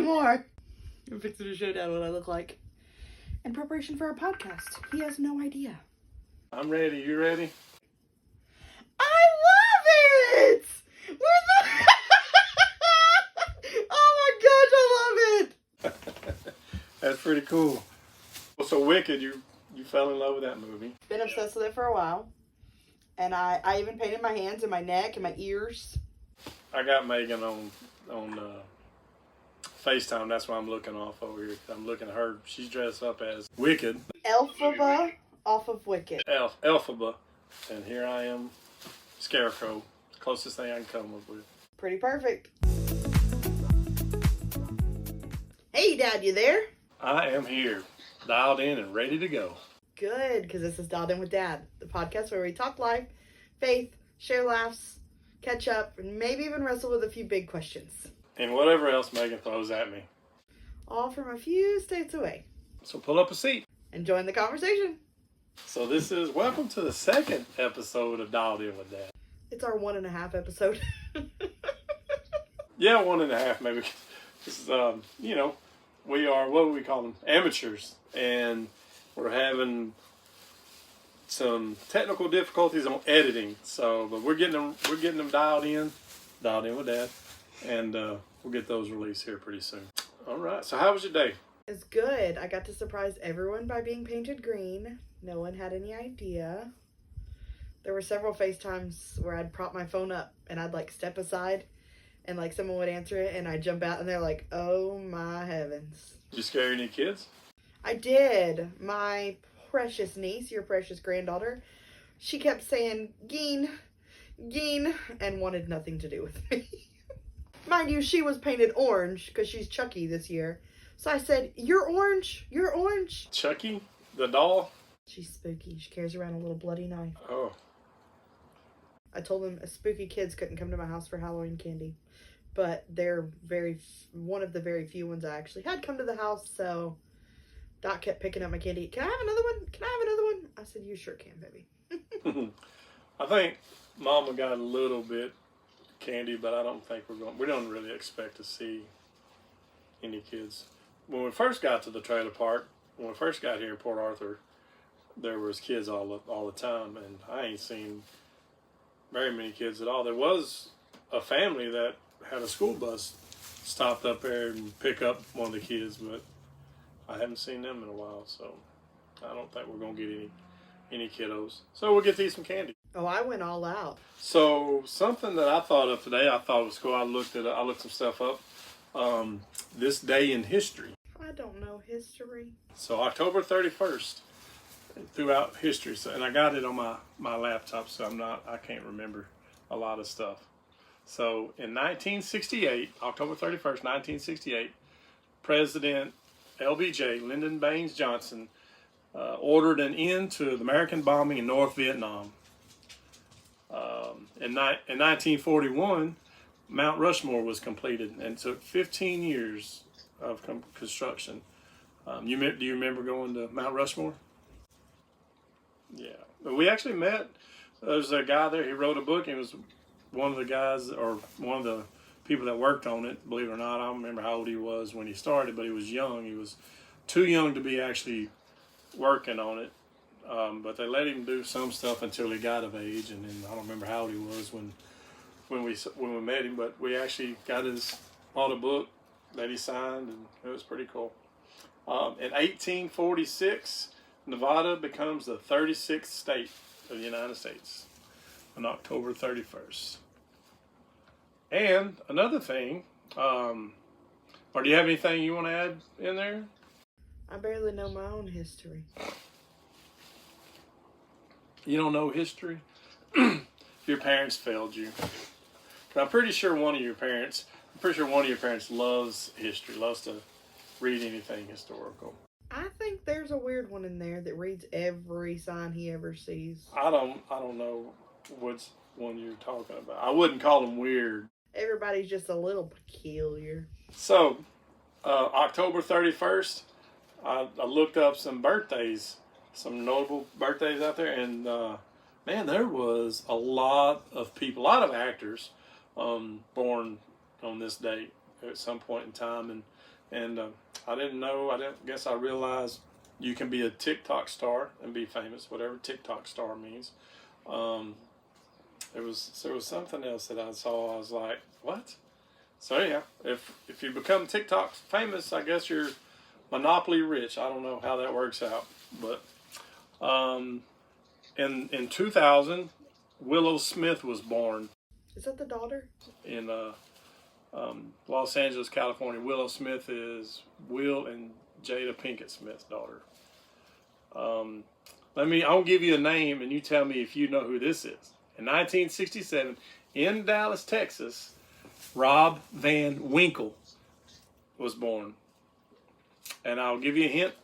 anymore. I'm fixing to show Dad what I look like. In preparation for our podcast. He has no idea. I'm ready. You ready? I love it! Oh my gosh, I love it! That's pretty cool. So Wicked, you fell in love with that movie. Been obsessed with it for a while. And I even painted my hands and my neck and my ears. I got Megan on FaceTime. That's why I'm looking off over here. I'm looking at her. She's dressed up as Wicked. Elphaba off of Wicked. Elphaba. And here I am, Scarecrow. Closest thing I can come up with. Pretty perfect. Hey, Dad, you there? I am here, dialed in and ready to go. Good, because this is Dialed In with Dad, the podcast where we talk life, faith, share laughs, catch up, and maybe even wrestle with a few big questions. And whatever else Megan throws at me. All from a few states away. So pull up a seat. And join the conversation. So welcome to the second episode of Dialed In with Dad. It's our 1.5 episode. Yeah, 1.5 maybe. This is, we are, what do we call them? Amateurs. And we're having some technical difficulties on editing. So, but we're getting them dialed in with Dad. And we'll get those released here pretty soon. All right. So how was your day? It's good. I got to surprise everyone by being painted green. No one had any idea. There were several FaceTimes where I'd prop my phone up and I'd like step aside and like someone would answer it and I'd jump out and they're like, oh my heavens. Did you scare any kids? I did. My precious niece, your precious granddaughter, she kept saying, Geen, and wanted nothing to do with me. Mind you, she was painted orange because she's Chucky this year. So I said, you're orange. Chucky? The doll? She's spooky. She carries around a little bloody knife. Oh. I told them spooky kids couldn't come to my house for Halloween candy. But they're one of the very few ones I actually had come to the house. So Doc kept picking up my candy. Can I have another one? I said, you sure can, baby. I think Mama got a little bit candy, but I don't think we don't really expect to see any kids. When we first got to the trailer park, when we first got here in Port Arthur, there was kids all the time, and I ain't seen very many kids at all. There was a family that had a school bus stopped up there and pick up one of the kids, but I haven't seen them in a while, so I don't think we're gonna get any kiddos. So we'll get to eat some candy. Oh, I went all out. So something that I thought of today, I thought was cool. I looked some stuff up. This day in history. I don't know history. So October 31st, throughout history. So, and I got it on my laptop, so I can't remember a lot of stuff. So in 1968, October 31st, 1968, President LBJ, Lyndon Baines Johnson, ordered an end to the American bombing in North Vietnam. In 1941, Mount Rushmore was completed and took 15 years of construction. Do you remember going to Mount Rushmore? Yeah. We actually met. There's a guy there. He wrote a book. He was one of the guys, or one of the people that worked on it. Believe it or not, I don't remember how old he was when he started, but he was young. He was too young to be actually working on it. But they let him do some stuff until he got of age, and then I don't remember how old he was when we met him. But we actually bought a book that he signed, and it was pretty cool. In 1846, Nevada becomes the 36th state of the United States on October 31st. And another thing, or do you have anything you want to add in there? I barely know my own history. You don't know history? Your parents failed you. I'm pretty sure one of your parents loves history, loves to read anything historical. I think there's a weird one in there that reads every sign he ever sees. I don't know which one you're talking about. I wouldn't call them weird. Everybody's just a little peculiar. So, October 31st, I looked up some birthdays, some notable birthdays out there, and man, there was a lot of people, a lot of actors born on this date. at some point in time, and I didn't know. I didn't guess I realized you can be a TikTok star and be famous, whatever TikTok star means. There was something else that I saw. I was like, what? So yeah, if you become TikTok famous, I guess you're monopoly rich. I don't know how that works out, but in 2000, Willow Smith was born. Is that the daughter? In Los Angeles, California. Willow Smith is Will and Jada Pinkett Smith's daughter. I'll give you a name and you tell me if you know who this is. In 1967, in Dallas, Texas, Rob Van Winkle was born. And I'll give you a hint.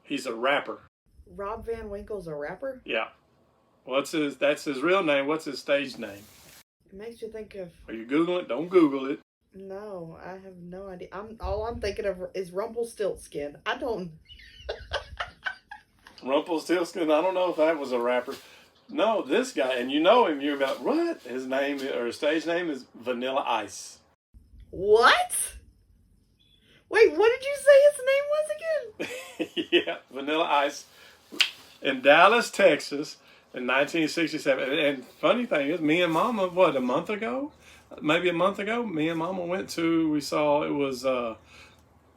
He's a rapper. Rob Van Winkle's a rapper? Yeah. That's his real name. What's his stage name? It makes you think of... Are you Googling it? Don't Google it. No, I have no idea. All I'm thinking of is Rumpelstiltskin. I don't... Rumpelstiltskin? I don't know if that was a rapper. No, this guy, and you know him, you're about, what? His name, or his stage name is Vanilla Ice. What? Wait, what did you say his name was again? Yeah, Vanilla Ice. In Dallas, Texas, in 1967. And funny thing is, me and Mama, a month ago? Maybe a month ago, me and Mama we saw, it was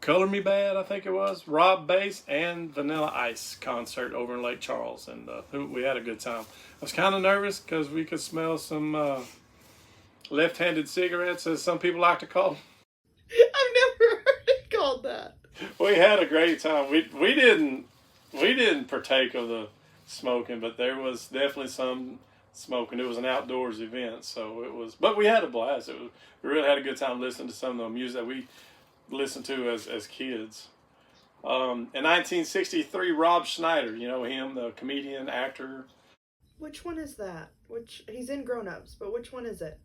Color Me Bad, I think it was, Rob Bass and Vanilla Ice concert over in Lake Charles, and we had a good time. I was kind of nervous because we could smell some left-handed cigarettes, as some people like to call them. I've never heard it called that. We had a great time. We didn't partake of the smoking, but there was definitely some smoking. It was an outdoors event, so it was. But we had a blast. We really had a good time listening to some of the music that we listened to as kids. In 1963, Rob Schneider, you know him, the comedian, actor. Which one is that? He's in Grown Ups, but which one is it?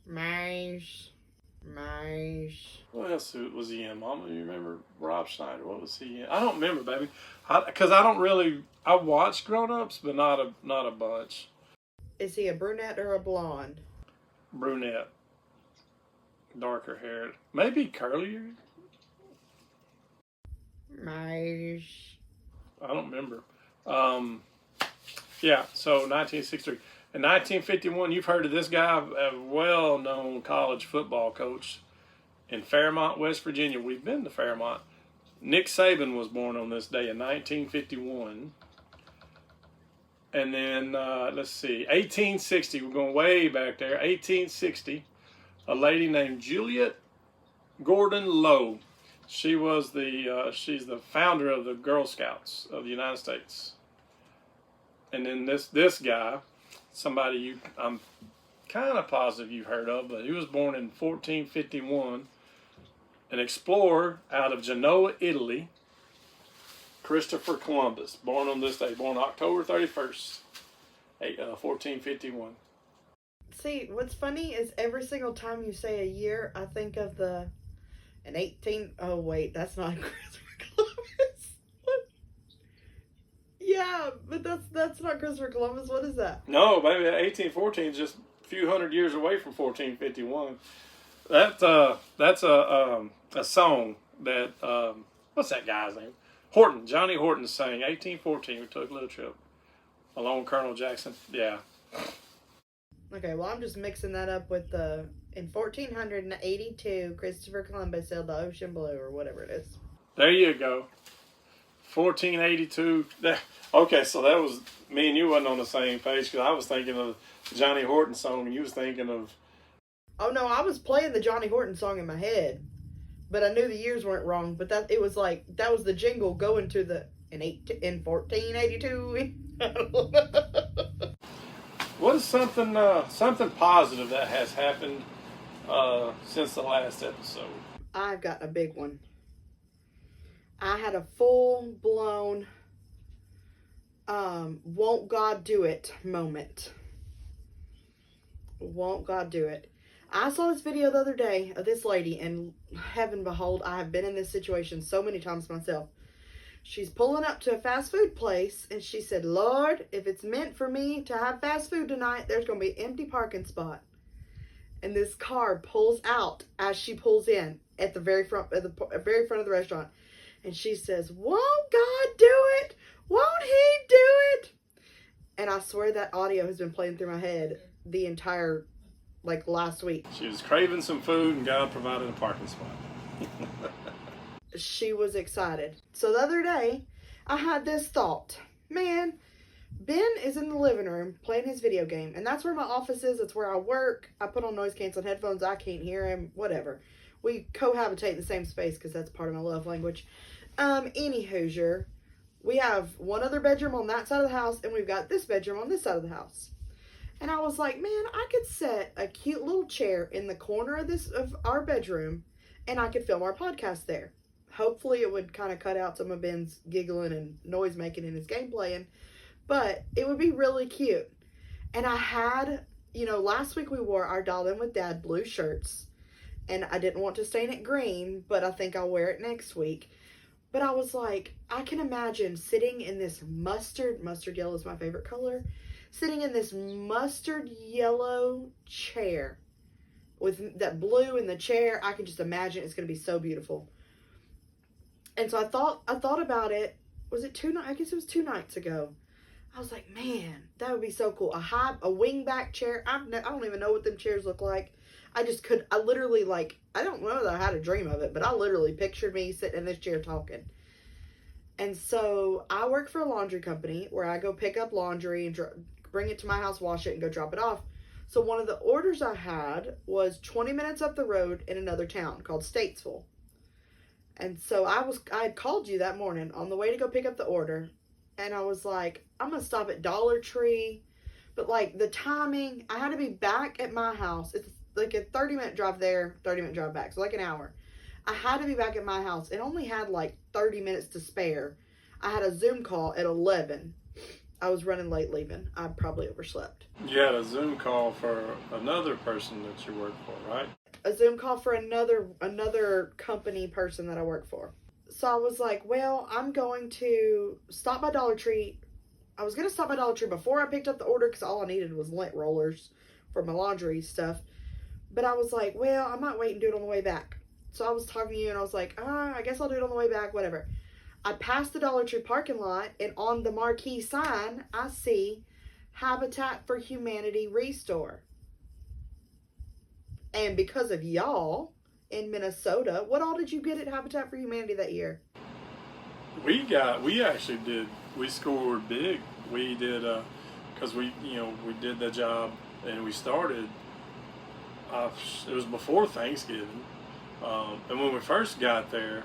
Mash. What else was he in, Mama? You remember Rob Schneider? What was he in? I don't remember, baby. Because I watched Grown Ups, but not a bunch. Is he a brunette or a blonde? Brunette. Darker haired. Maybe curlier? Mash. I don't remember. Yeah, so 1963. In 1951, you've heard of this guy, a well-known college football coach in Fairmont, West Virginia. We've been to Fairmont. Nick Saban was born on this day in 1951. And then, let's see, 1860, we're going way back there. 1860, a lady named Juliet Gordon Lowe. She was she's the founder of the Girl Scouts of the United States. And then this guy, somebody I'm kind of positive you've heard of, but he was born in 1451, an explorer out of Genoa, Italy, Christopher Columbus, born on this day, born October 31st, 1451. See, what's funny is every single time you say a year, I think of oh wait, that's not Christopher Columbus. What? Yeah, but that's not Christopher Columbus. What is that? No, baby, 1814 is just a few hundred years away from 1451. That's a song that what's that guy's name? Johnny Horton sang 1814. We took a little trip along Colonel Jackson. Yeah. Okay, well, I'm just mixing that up with in 1482, Christopher Columbus sailed the ocean blue, or whatever it is. There you go. 1482. Okay, so that was, me and you wasn't on the same page, because I was thinking of Johnny Horton song, and you was thinking of... Oh, no, I was playing the Johnny Horton song in my head, but I knew the years weren't wrong, but that was the jingle going to in 1482. What is something positive that has happened since the last episode? I've got a big one. I had a full-blown won't God do it moment. Won't God do it? I saw this video the other day of this lady, and heaven behold, I have been in this situation so many times myself. She's pulling up to a fast food place, and she said, Lord, if it's meant for me to have fast food tonight, there's going to be an empty parking spot. and this car pulls out as she pulls in at the very front, at the very front of the restaurant, and she says, "Won't God do it? Won't He do it?" And I swear that audio has been playing through my head the entire, like, last week. She was craving some food, and God provided a parking spot. She was excited. So the other day, I had this thought. Man, Ben is in the living room playing his video game, and that's where my office is. It's where I work. I put on noise-canceling headphones. I can't hear him. Whatever. We cohabitate in the same space because that's part of my love language. Any Hoosier, we have one other bedroom on that side of the house, and we've got this bedroom on this side of the house. And I was like, man, I could set a cute little chair in the corner of our bedroom, and I could film our podcast there. Hopefully, it would kind of cut out some of Ben's giggling and noise making in his game playing. But it would be really cute. And I had, last week we wore our Doll In With Dad blue shirts. And I didn't want to stain it green, but I think I'll wear it next week. But I was like, I can imagine sitting in this mustard yellow is my favorite color, sitting in this mustard yellow chair with that blue in the chair. I can just imagine it's going to be so beautiful. And so I thought about it. Was it 2 nights? I guess it was 2 nights ago. I was like, man, that would be so cool. A wing back chair. I don't even know what them chairs look like. I literally, I don't know that I had a dream of it, but I literally pictured me sitting in this chair talking. And so I work for a laundry company where I go pick up laundry and bring it to my house, wash it, and go drop it off. So one of the orders I had was 20 minutes up the road in another town called Statesville. And so I had called you that morning on the way to go pick up the order. And I was like, I'm going to stop at Dollar Tree. But, the timing, I had to be back at my house. It's like a 30-minute drive there, 30-minute drive back. So, an hour. I had to be back at my house. It only had, 30 minutes to spare. I had a Zoom call at 11. I was running late leaving. I probably overslept. You had a Zoom call for another person that you work for, right? A Zoom call for another company person that I work for. So I was like, well, I'm going to stop by Dollar Tree. I was going to stop by Dollar Tree before I picked up the order because all I needed was lint rollers for my laundry stuff. But I was like, well, I might wait and do it on the way back. So I was talking to you and I was like, I guess I'll do it on the way back, whatever. I passed the Dollar Tree parking lot, and on the marquee sign, I see Habitat for Humanity Restore. And because of y'all in Minnesota, what all did you get at Habitat for Humanity that year? We scored big. We did, because we did the job and we started, it was before Thanksgiving. And when we first got there,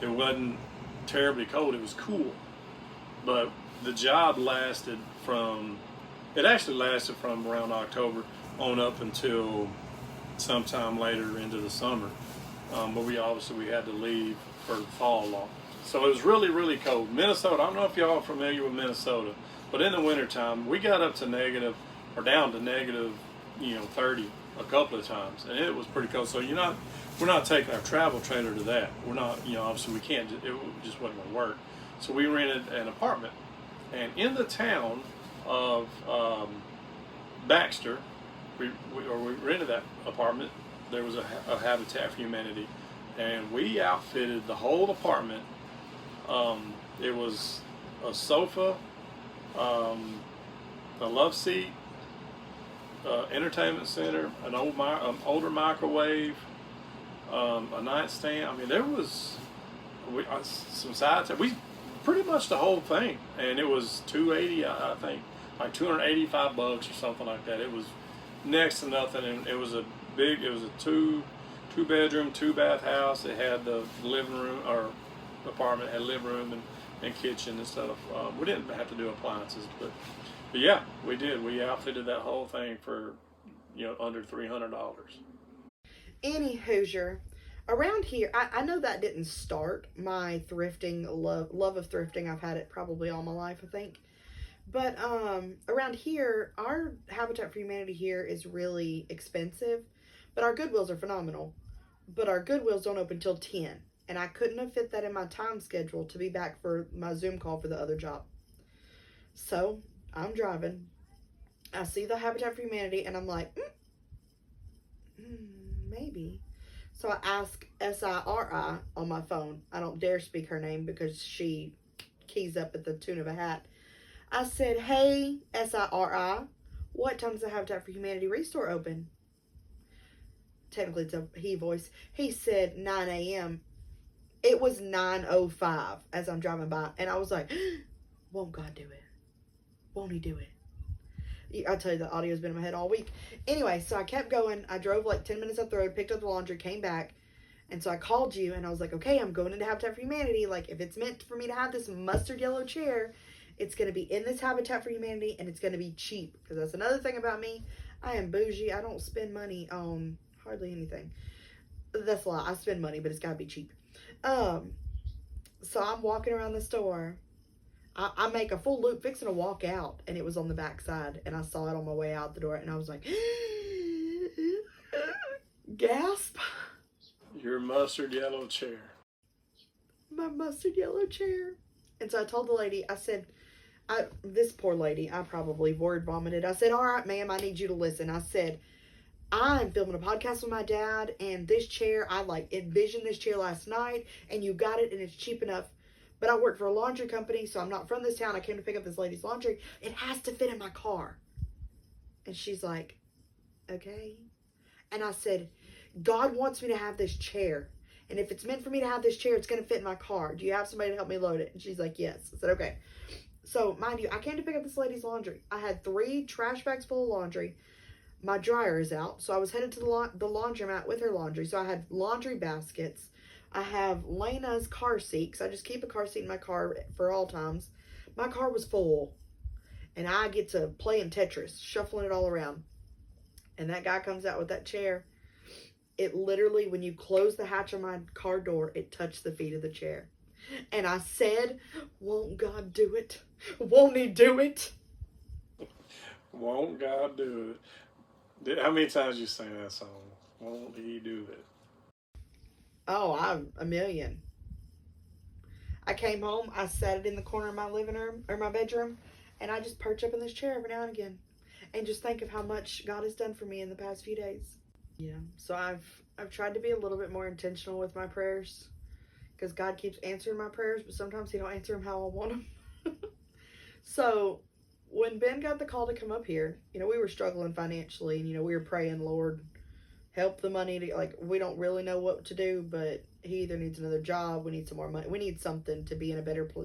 it wasn't terribly cold. It was cool. But the job lasted from around October on up until sometime later into the summer. But we had to leave for fall law. So it was really, really cold. Minnesota, I don't know if y'all are familiar with Minnesota, but in the wintertime, we got up to negative, or down to negative, 30 a couple of times. And it was pretty cold. So we're not taking our travel trailer to that. We're not, obviously we can't, it just wasn't going to work. So we rented an apartment. And in the town of Baxter, we rented that apartment. There was a Habitat for Humanity, and we outfitted the whole apartment. It was a sofa, a love seat, entertainment center, an older microwave, a nightstand. I mean, there was some sides. We pretty much the whole thing, and it was $280, I think, like $285 or something like that. It was next to nothing, and it was a two bedroom, 2-bath house. It had the living room, or apartment had living room and kitchen and stuff. We didn't have to do appliances, but yeah, we did. We outfitted that whole thing for under $300. Any Hoosier, around here, I know that didn't start my thrifting love of thrifting. I've had it probably all my life, I think. But around here, our Habitat for Humanity here is really expensive, but our Goodwills are phenomenal. But our Goodwills don't open till 10, and I couldn't have fit that in my time schedule to be back for my Zoom call for the other job. So I'm driving. I see the Habitat for Humanity, and I'm like, Maybe. So I ask Siri on my phone. I don't dare speak her name because she keys up at the tune of a hat. I said, hey, Siri, what time does the Habitat for Humanity Restore open? Technically, it's a he voice. He said 9 a.m. It was 9:05 as I'm driving by. And I was like, won't God do it? Won't he do it? I'll tell you, the audio's been in my head all week. Anyway, so I kept going. I drove like 10 minutes up the road, picked up the laundry, came back. And so I called you and I was like, okay, I'm going into Habitat for Humanity. Like, if it's meant for me to have this mustard yellow chair, it's going to be in this Habitat for Humanity and it's going to be cheap. Because that's another thing about me. I am bougie. I don't spend money on hardly anything. That's a lie. I spend money, but it's got to be cheap. So I'm walking around the store. I make a full loop fixing to walk out, and it was on the back side, and I saw it on my way out the door, and I was like, gasp. Your mustard yellow chair. My mustard yellow chair. And so I told the lady, I said, this poor lady, I probably word vomited. I said, all right, ma'am, I need you to listen. I said, I'm filming a podcast with my dad, and this chair, I like envisioned this chair last night, and you got it, and it's cheap enough. But I work for a laundry company, so I'm not from this town. I came to pick up this lady's laundry. It has to fit in my car. And she's like, okay. And I said, God wants me to have this chair. And if it's meant for me to have this chair, it's going to fit in my car. Do you have somebody to help me load it? And she's like, yes. I said, okay. So, mind you, I came to pick up this lady's laundry. I had 3 trash bags full of laundry. My dryer is out. So I was headed to the laundromat with her laundry. So I had laundry baskets. I have Lena's car seat, because I just keep a car seat in my car for all times. My car was full, and I get to play in Tetris, shuffling it all around. And that guy comes out with that chair. It literally, when you close the hatch on my car door, it touched the feet of the chair. And I said, won't God do it? Won't he do it? Won't God do it? How many times you sing that song? Won't he do it? Oh, I'm a million. I came home, I sat it in the corner of my living room, or my bedroom, and I just perch up in this chair every now and again. And just think of how much God has done for me in the past few days. Yeah, so I've tried to be a little bit more intentional with my prayers. Because God keeps answering my prayers, but sometimes he don't answer them how I want them. So, when Ben got the call to come up here, we were struggling financially, and, we were praying, Lord, help the money to, we don't really know what to do, but he either needs another job, we need some more money, we need something to be in a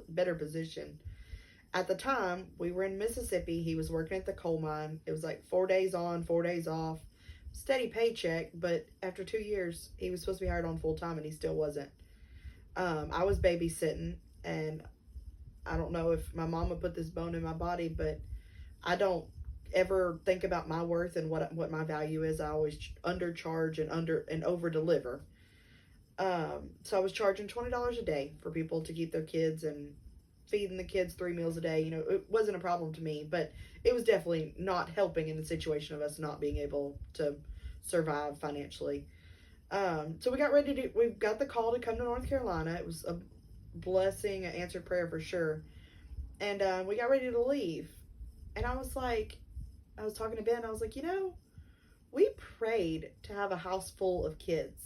better position. At the time, we were in Mississippi. He was working at the coal mine. It was like 4 days on, 4 days off, steady paycheck, but after 2 years, he was supposed to be hired on full time, and he still wasn't. I was babysitting, and I don't know if my mama put this bone in my body, but I don't ever think about my worth and what my value is. I always undercharge and over deliver. So I was charging $20 a day for people to keep their kids and feeding the kids 3 meals a day. It wasn't a problem to me, but it was definitely not helping in the situation of us not being able to survive financially. So we got the call to come to North Carolina. It was a blessing, an answered prayer for sure. And we got ready to leave. And I was talking to Ben, I was like, we prayed to have a house full of kids.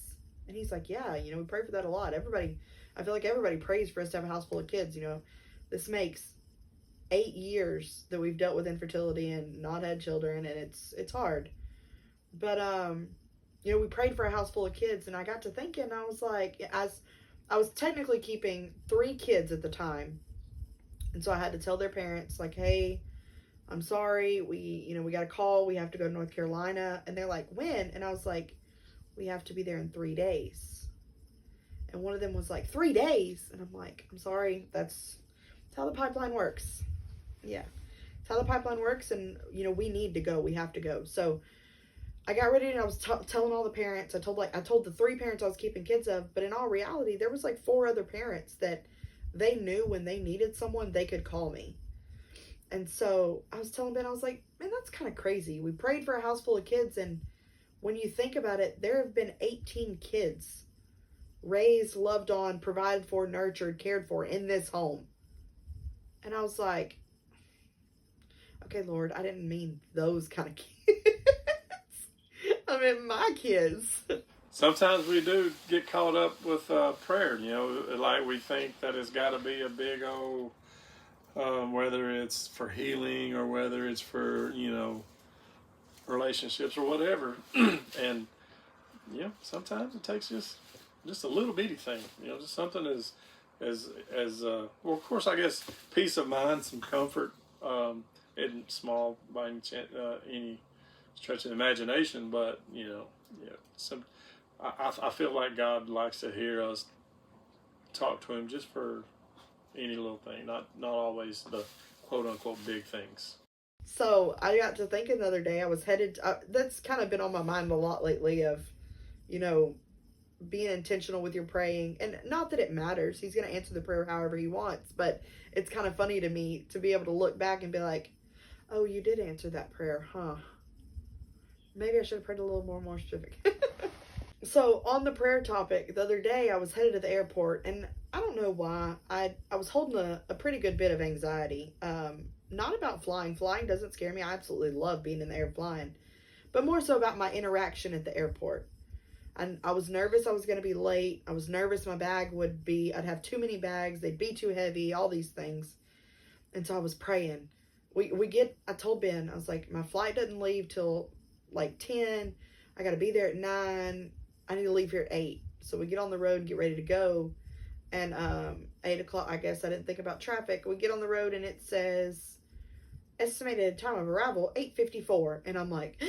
And he's like, yeah, we pray for that a lot. I feel like everybody prays for us to have a house full of kids. This makes 8 years that we've dealt with infertility and not had children, and it's hard. But, we prayed for a house full of kids, and I got to thinking, I was like, I was technically keeping 3 kids at the time. And so I had to tell their parents, like, hey, I'm sorry, we got a call, we have to go to North Carolina. And they're like, when? And I was like, we have to be there in 3 days. And one of them was like, 3 days? And I'm like, I'm sorry, that's how the pipeline works. Yeah, it's how the pipeline works, and, we need to go, we have to go. So I got ready, and I was telling all the parents. I told the 3 parents I was keeping kids of, but in all reality, there was like 4 other parents that they knew when they needed someone, they could call me. And so I was telling Ben, I was like, man, that's kind of crazy. We prayed for a house full of kids, and when you think about it, there have been 18 kids raised, loved on, provided for, nurtured, cared for in this home. And I was like, okay, Lord, I didn't mean those kind of kids. I mean, my kids. Sometimes we do get caught up with prayer, like we think that it's got to be a big old, whether it's for healing or whether it's for, relationships or whatever. And, sometimes it takes just a little bitty thing, just something well, of course, I guess peace of mind, some comfort, isn't small by any stretch of the imagination, but, I feel like God likes to hear us talk to Him just for any little thing, not always the quote unquote big things. So I got to thinking the other day, I was headed, that's kind of been on my mind a lot lately of, being intentional with your praying. And not that it matters, He's going to answer the prayer however He wants, but it's kind of funny to me to be able to look back and be like, oh, you did answer that prayer, huh? Maybe I should have prayed a little more specific. So on the prayer topic, the other day I was headed to the airport, and I don't know why, I was holding a pretty good bit of anxiety. Not about flying. Flying doesn't scare me. I absolutely love being in the air flying. But more so about my interaction at the airport. And I was nervous I was going to be late. I was nervous my bag I'd have too many bags. They'd be too heavy, all these things. And so I was praying. I told Ben, I was like, my flight doesn't leave till like 10. I got to be there at 9. I need to leave here at 8. So we get on the road and get ready to go. And 8 o'clock, I guess I didn't think about traffic. We get on the road and it says estimated time of arrival 8:54. And I'm like,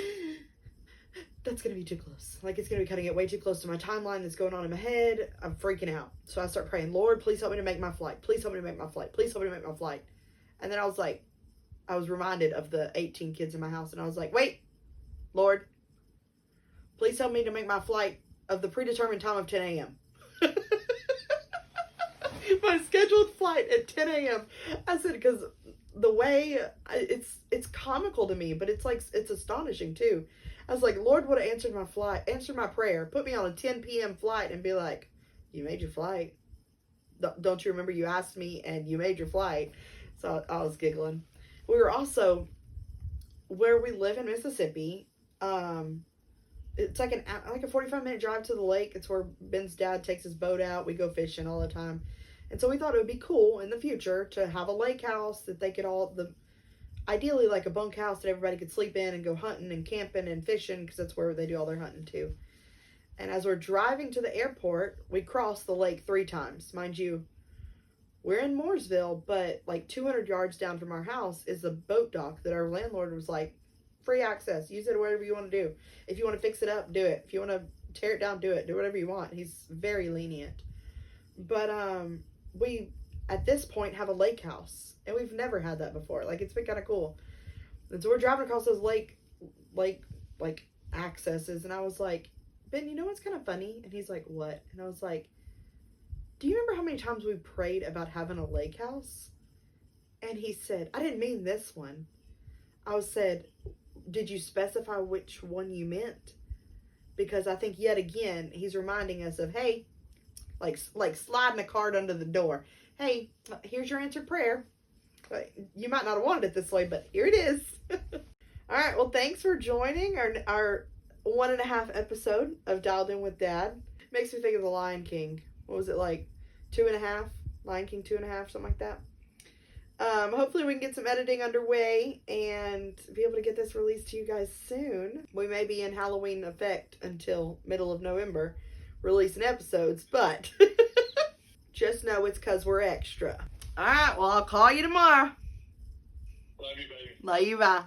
that's going to be too close. Like, it's going to be cutting it way too close to my timeline that's going on in my head. I'm freaking out. So I start praying, Lord, please help me to make my flight. Please help me to make my flight. Please help me to make my flight. And then I was reminded of the 18 kids in my house. And I was like, wait, Lord, please help me to make my flight of the predetermined time of 10 a.m. My scheduled flight at 10 a.m. I said, because the way it's comical to me, but it's astonishing too. I was like, Lord would have answered my prayer, put me on a 10 p.m. flight and be like, you made your flight. Don't you remember you asked me and you made your flight? So I was giggling. We were also, where we live in Mississippi, it's like a 45-minute drive to the lake. It's where Ben's dad takes his boat out. We go fishing all the time. And so we thought it would be cool in the future to have a lake house that they could ideally like a bunk house that everybody could sleep in and go hunting and camping and fishing, because that's where they do all their hunting too. And as we're driving to the airport, we cross the lake 3 times. Mind you, we're in Mooresville, but like 200 yards down from our house is a boat dock that our landlord was like, free access, use it whatever you want to do. If you want to fix it up, do it. If you want to tear it down, do it. Do whatever you want. He's very lenient. But we at this point have a lake house, and we've never had that before. Like, it's been kind of cool. And so we're driving across those lake accesses, and I was like, Ben, you know what's kind of funny? And he's like, what? And I was like, do you remember how many times we prayed about having a lake house? And he said, I didn't mean this one. I said, did you specify which one you meant? Because I think yet again, he's reminding us of, hey, like sliding a card under the door. Hey, here's your answered prayer. You might not have wanted it this way, but here it is. All right. Well, thanks for joining our 1.5 episode of Dialed In with Dad. Makes me think of the Lion King. What was it, like 2.5? Lion King 2.5, something like that. Hopefully we can get some editing underway and be able to get this released to you guys soon. We may be in Halloween effect until middle of November releasing episodes, but just know it's because we're extra. All right, well, I'll call you tomorrow. Love you, baby. Love you, bye.